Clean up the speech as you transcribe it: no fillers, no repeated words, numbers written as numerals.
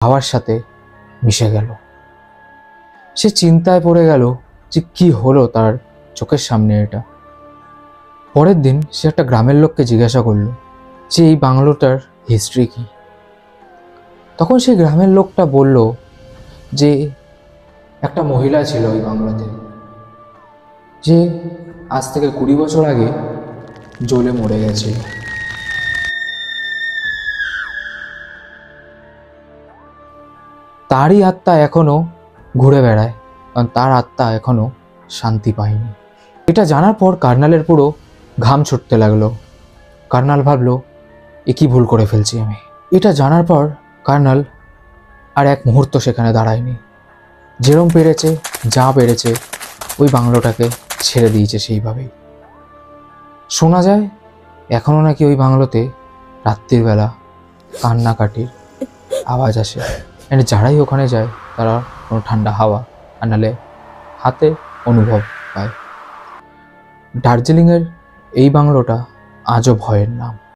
হাওয়ার সাথে মিশে গেল। সে চিন্তায় পড়ে গেল যে কি হলো তার চোখের সামনে এটা। পরের দিন সে একটা গ্রামের লোককে জিজ্ঞাসা করলো যে এই বাংলোটার হিস্ট্রি কি। তখন সেই গ্রামের লোকটা বলল যে একটা মহিলা ছিল ওই বাংলোতে, যে আজ থেকে 20 বছর আগে জ্বলে মরে গেছিল। তারই আত্মা এখনো ঘুরে বেড়ায়, কারণ তার আত্মা এখনো শান্তি পায়নি। এটা জানার পর কার্নালের পুরো ঘাম ছুটতে লাগলো। কার্নাল ভাবলো এ কি ভুল করে ফেলছি আমি। এটা জানার পর কার্নাল আর এক মুহূর্ত সেখানে দাঁড়ায়নি। যেরম পেরেছে, যা পেরেছে, ওই বাংলোটাকে ছেড়ে দিয়েছে সেইভাবেই। শোনা যায় এখনও নাকি ওই বাংলোতে রাত্রির বেলা কান্নাকাটির আওয়াজ আসে। মানে যারাই ওখানে যায় তারা কোনো ঠান্ডা হাওয়া আর নাহলে হাতে অনুভব পায়। দার্জিলিংয়ের এই বাংলোটা আজও ভয়ের নাম।